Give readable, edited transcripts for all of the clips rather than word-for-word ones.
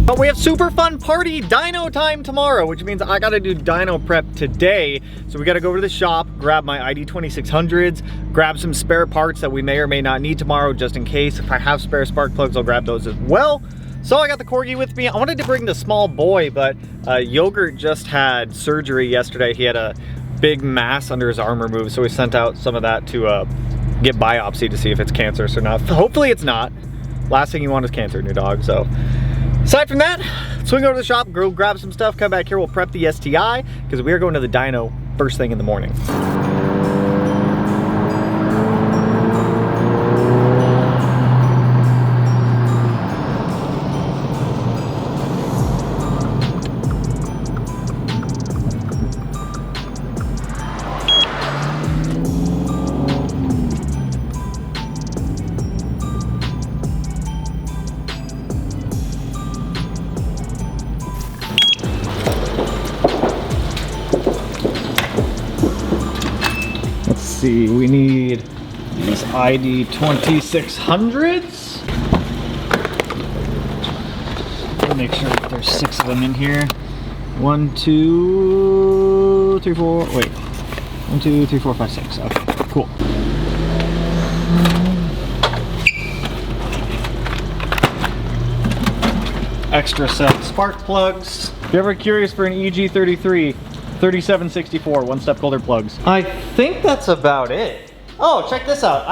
But we have super fun party dyno time tomorrow, which means I gotta do dyno prep today. So we gotta go to the shop, grab my ID2600s, grab some spare parts that we may or may not need tomorrow just in case. If I have spare spark plugs, I'll grab those as well. So I got the Corgi with me. I wanted to bring the small boy, but Yogurt just had surgery yesterday. He had a big mass under his arm removed, so we sent out some of that to get biopsy to see if it's cancerous or not. Hopefully it's not. Last thing you want is cancer in your dog, so. Aside from that, swing over to the shop, go grab some stuff, come back here, we'll prep the STI, because we are going to the dyno first thing in the morning. See, we need these ID2600s. We'll make sure that there's 6 of them in here. 1, 2, 3, 4, wait. 1, 2, 3, 4, 5, 6. Okay, cool. Extra set of spark plugs. If you're ever curious for an EG33 3764 one-step colder plugs. I think that's about it. Oh, check this out.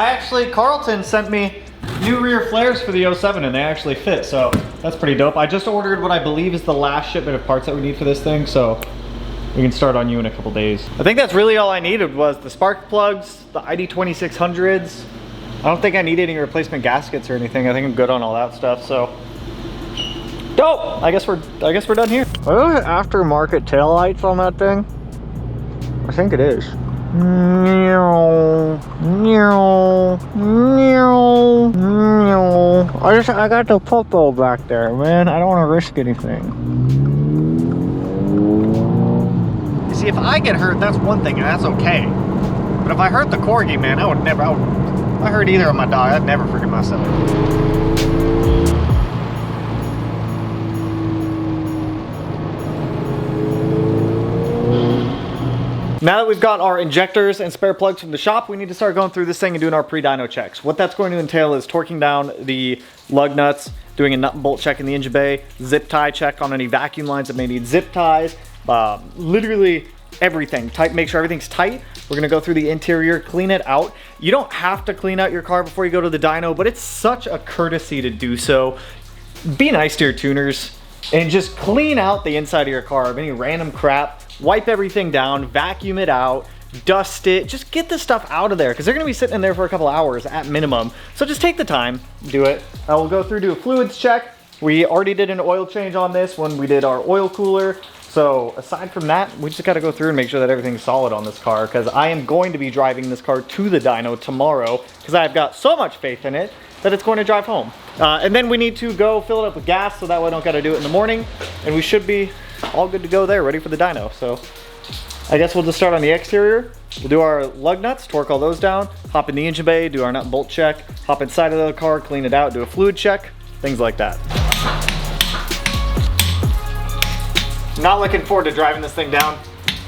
Carlton sent me new rear flares for the 07 and they actually fit, so that's pretty dope. I just ordered what I believe is the last shipment of parts that we need for this thing, so we can start on you in a couple days. I think that's really all I needed was the spark plugs, the ID2600s. I don't think I need any replacement gaskets or anything. I think I'm good on all that stuff, so. Dope! I guess we're done here. Are those aftermarket taillights on that thing? I think it is. I got the popo back there, man. I don't want to risk anything. You see, if I get hurt, that's one thing, and that's okay. But if I hurt the Corgi, man, I would never. If I hurt either of my dog, I'd never forgive myself. Now that we've got our injectors and spare plugs from the shop, we need to start going through this thing and doing our pre-dyno checks. What that's going to entail is torquing down the lug nuts, doing a nut and bolt check in the engine bay, zip tie check on any vacuum lines that may need zip ties, literally everything. Make sure everything's tight. We're gonna go through the interior, clean it out. You don't have to clean out your car before you go to the dyno, but it's such a courtesy to do so. Be nice to your tuners and just clean out the inside of your car of any random crap. Wipe everything down, vacuum it out, dust it, just get the stuff out of there because they're gonna be sitting in there for a couple hours at minimum. So just take the time, do it. We'll go through, do a fluids check. We already did an oil change on this when we did our oil cooler. So aside from that, we just gotta go through and make sure that everything's solid on this car because I am going to be driving this car to the dyno tomorrow because I've got so much faith in it that it's going to drive home. And then we need to go fill it up with gas so that way I don't gotta do it in the morning. And we should be all good to go there, ready for the dyno. So I guess we'll just start on the exterior. We'll do our lug nuts, torque all those down, hop in the engine bay, do our nut and bolt check, hop inside of the car, clean it out, do a fluid check, things like that. Not looking forward to driving this thing down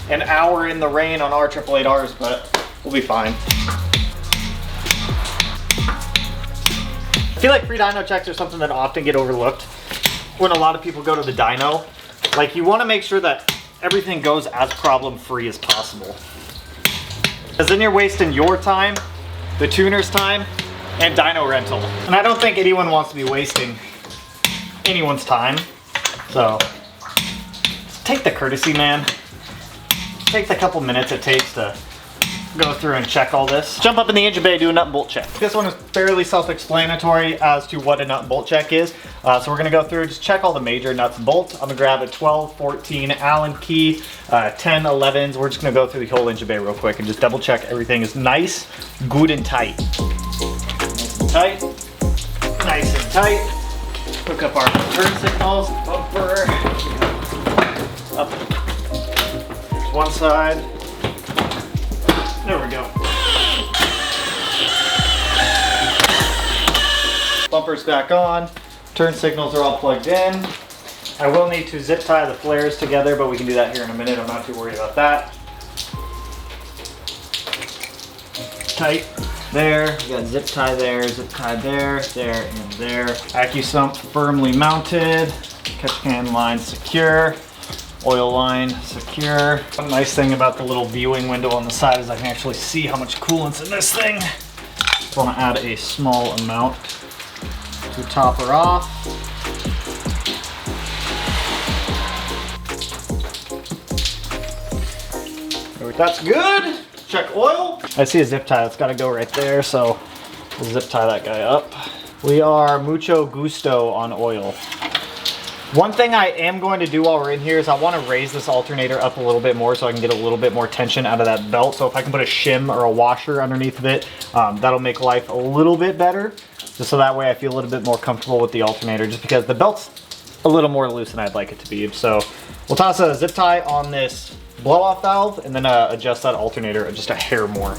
an hour in the rain on our 888Rs, but we'll be fine. I feel like pre-dyno checks are something that often get overlooked when a lot of people go to the dyno. Like, you want to make sure that everything goes as problem-free as possible. Because then you're wasting your time, the tuner's time, and dyno rental. And I don't think anyone wants to be wasting anyone's time. So, just take the courtesy, man. Take the couple minutes it takes to go through and check all this. Jump up in the engine bay, do a nut and bolt check. This one is fairly self-explanatory as to what a nut and bolt check is. So we're gonna go through, just check all the major nuts and bolts. I'm gonna grab a 12, 14 Allen key, 10, 11s. We're just gonna go through the whole engine bay real quick and just double check everything is nice, good and tight. Nice and tight, nice and tight. Hook up our turn signals, bumper, up one side. There we go. Bumper's back on. Turn signals are all plugged in. I will need to zip tie the flares together, but we can do that here in a minute. I'm not too worried about that. Tight there. We got zip tie there, zip tie there, there, and there. AccuSump firmly mounted. Catch can line secure. Oil line secure. One nice thing about the little viewing window on the side is I can actually see how much coolant's in this thing. Just want to add a small amount to top her off. That's good. Check oil. I see a zip tie that's got to go right there, so we'll zip tie that guy up. We are mucho gusto on oil. One thing I am going to do while we're in here is I want to raise this alternator up a little bit more so I can get a little bit more tension out of that belt. So if I can put a shim or a washer underneath of it, that'll make life a little bit better. Just so that way I feel a little bit more comfortable with the alternator, just because the belt's a little more loose than I'd like it to be. So we'll toss a zip tie on this blow-off valve and then adjust that alternator just a hair more.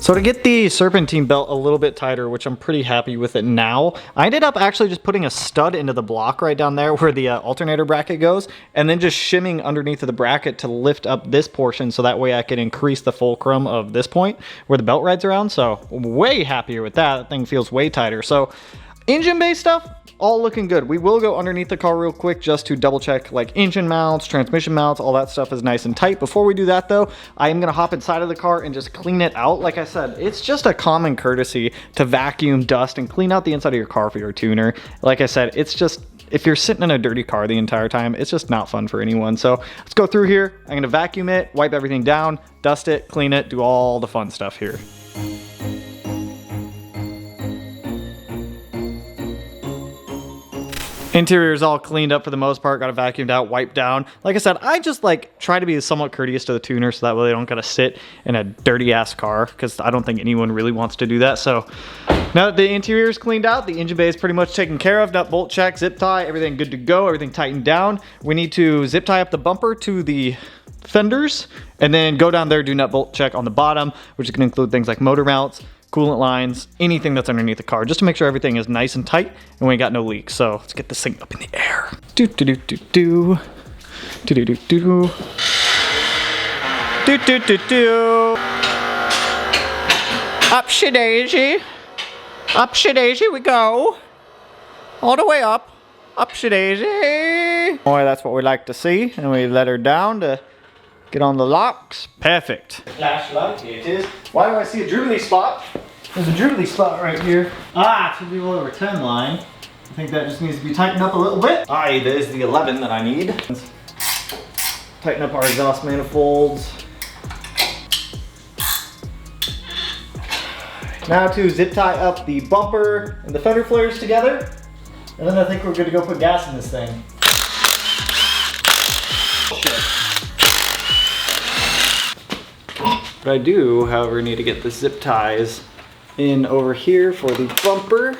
So to get the serpentine belt a little bit tighter, which I'm pretty happy with it now, I ended up actually just putting a stud into the block right down there where the alternator bracket goes, and then just shimming underneath of the bracket to lift up this portion so that way I can increase the fulcrum of this point where the belt rides around. So way happier with that. That thing feels way tighter. So engine bay stuff, all looking good. We will go underneath the car real quick just to double check like engine mounts, transmission mounts, all that stuff is nice and tight. Before we do that though, I am gonna hop inside of the car and just clean it out. Like I said, it's just a common courtesy to vacuum, dust, and clean out the inside of your car for your tuner. Like I said, it's just, if you're sitting in a dirty car the entire time, it's just not fun for anyone. So let's go through here. I'm gonna vacuum it, wipe everything down, dust it, clean it, do all the fun stuff here. Interior is all cleaned up for the most part, got it vacuumed out, wiped down. Like I said, I just like try to be somewhat courteous to the tuner so that way they don't gotta sit in a dirty ass car, because I don't think anyone really wants to do that. So now that the interior is cleaned out, the engine bay is pretty much taken care of. Nut, bolt check, zip tie, everything good to go, everything tightened down. We need to zip tie up the bumper to the fenders and then go down there, do nut bolt check on the bottom, which is gonna include things like motor mounts, coolant lines, anything that's underneath the car, just to make sure everything is nice and tight and we ain't got no leaks. So let's get this thing up in the air. Do do do do do. Do do do do. Do do do do. Up she daisy. Up she daisy we go. All the way up. Up she daisy. Boy, that's what we like to see. And we let her down to get on the locks. Perfect. Flashlight, here it is. Why do I see a dribbly spot? There's a dribbly spot right here. Ah, to the roll over 10 line. I think that just needs to be tightened up a little bit. Aye, there's the 11 that I need. Tighten up our exhaust manifolds. Now to zip tie up the bumper and the fender flares together. And then I think we're good to go put gas in this thing. But I do, however, need to get the zip ties in over here for the bumper.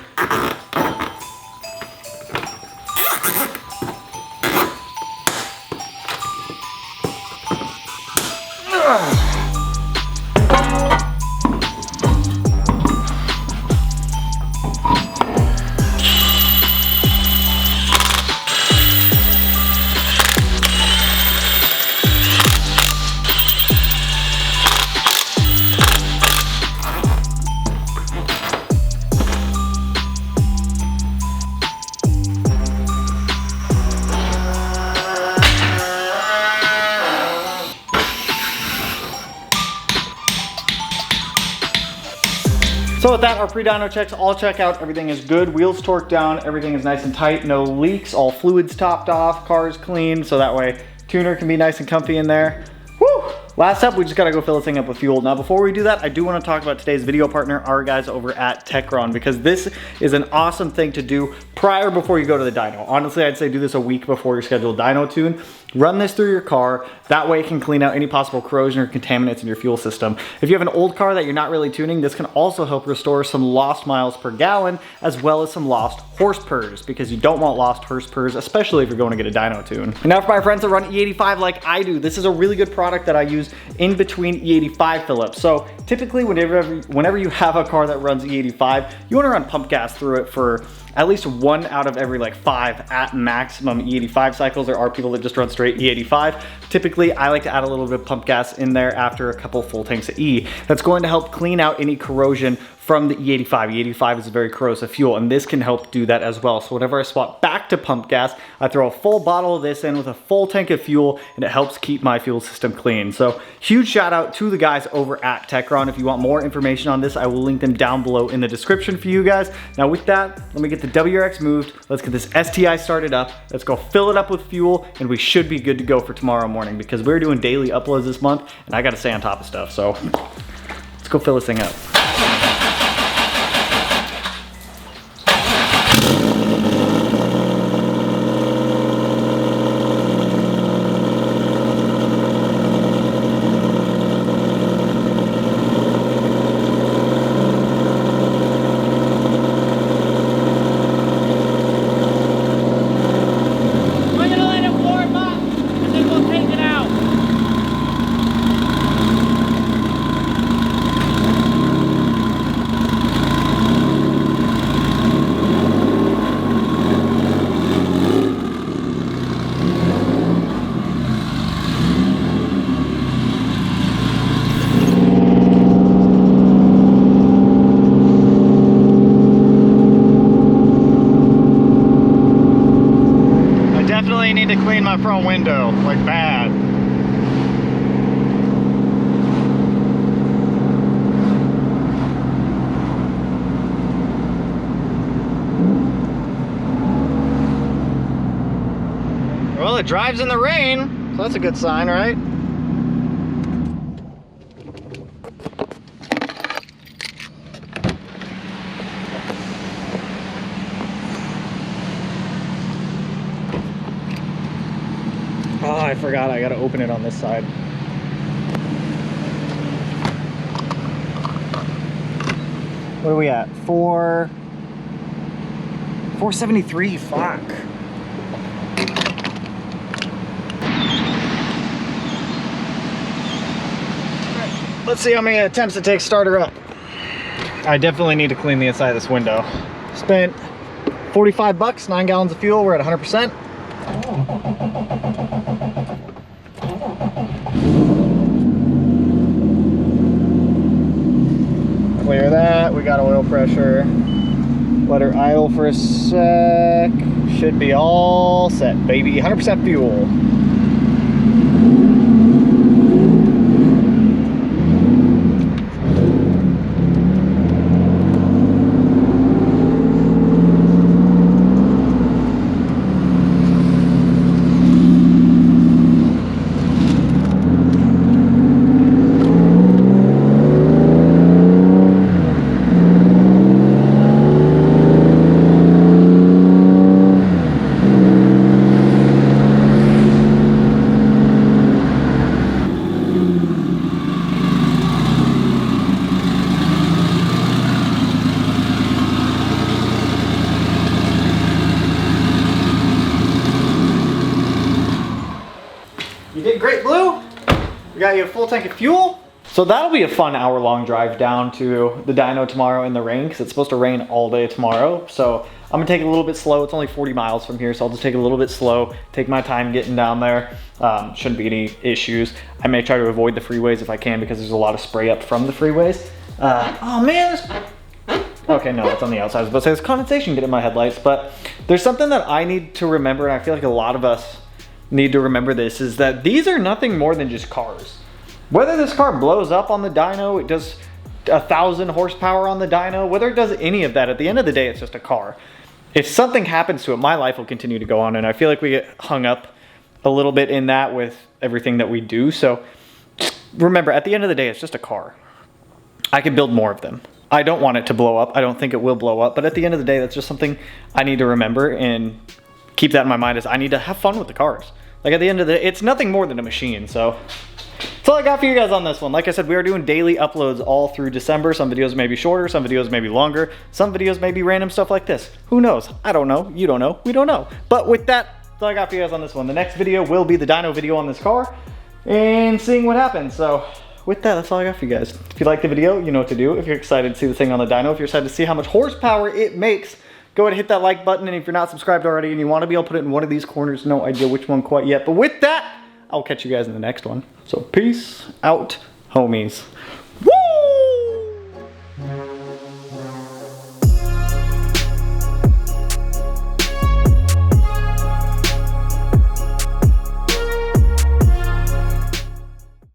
So with that, our pre-dyno checks all check out. Everything is good. Wheels torqued down. Everything is nice and tight. No leaks. All fluids topped off. Car is clean. So that way tuner can be nice and comfy in there. Woo! Last up, we just gotta go fill this thing up with fuel. Now, before we do that, I do wanna talk about today's video partner, our guys over at Techron, because this is an awesome thing to do before you go to the dyno. Honestly, I'd say do this a week before your scheduled dyno tune. Run this through your car. That way it can clean out any possible corrosion or contaminants in your fuel system. If you have an old car that you're not really tuning, this can also help restore some lost miles per gallon, as well as some lost horsepurs, because you don't want lost horsepurs, especially if you're going to get a dyno tune. And now for my friends that run E85 like I do, this is a really good product that I use in between E85 fill-ups. So typically whenever you have a car that runs E85, you want to run pump gas through it for at least 1 out of every like 5 at maximum E85 cycles. There are people that just run straight E85. Typically, I like to add a little bit of pump gas in there after a couple full tanks of E. That's going to help clean out any corrosion from the E85. E85 is a very corrosive fuel, and this can help do that as well. So whenever I swap back to pump gas, I throw a full bottle of this in with a full tank of fuel, and it helps keep my fuel system clean. So huge shout out to the guys over at Techron. If you want more information on this, I will link them down below in the description for you guys. Now with that, let me get the WRX moved. Let's get this STI started up. Let's go fill it up with fuel, and we should be good to go for tomorrow morning, because we're doing daily uploads this month, and I gotta stay on top of stuff. So let's go fill this thing up. Need to clean my front window, like bad. Well, it drives in the rain, so that's a good sign, right? Oh, I forgot, I gotta open it on this side. What are we at? 473, fuck. Let's see how many attempts it takes to start her up. I definitely need to clean the inside of this window. Spent 45 bucks, 9 gallons of fuel, we're at 100%. Clear that, we got oil pressure. Let her idle for a sec. Should be all set, baby. 100% fuel. You did great, Blue. We got you a full tank of fuel. So that'll be a fun hour-long drive down to the dyno tomorrow in the rain, because it's supposed to rain all day tomorrow. So I'm gonna take it a little bit slow. It's only 40 miles from here, so I'll just take it a little bit slow, take my time getting down there. Shouldn't be any issues. I may try to avoid the freeways if I can, because there's a lot of spray up from the freeways. Oh man, okay, no, it's on the outside. I was about to say there's condensation getting in my headlights, but there's something that I need to remember, and I feel like a lot of us need to remember this, is that these are nothing more than just cars. Whether this car blows up on the dyno, it does 1,000 horsepower on the dyno, whether it does any of that, at the end of the day, it's just a car. If something happens to it, my life will continue to go on, and I feel like we get hung up a little bit in that with everything that we do. So remember, at the end of the day, it's just a car. I could build more of them. I don't want it to blow up. I don't think it will blow up, but at the end of the day, that's just something I need to remember and keep that in my mind, is I need to have fun with the cars. Like, at the end of the day, it's nothing more than a machine. So that's all I got for you guys on this one. Like I said, we are doing daily uploads all through December. Some videos may be shorter, some videos may be longer, some videos may be random stuff like this. Who knows? I don't know. You don't know. We don't know. But with that, that's all I got for you guys on this one. The next video will be the dyno video on this car and seeing what happens. So with that, that's all I got for you guys. If you like the video, you know what to do. If you're excited to see the thing on the dyno, if you're excited to see how much horsepower it makes, go ahead and hit that like button. And if you're not subscribed already and you want to be able to put it in one of these corners, no idea which one quite yet. But with that, I'll catch you guys in the next one. So peace out, homies. Woo!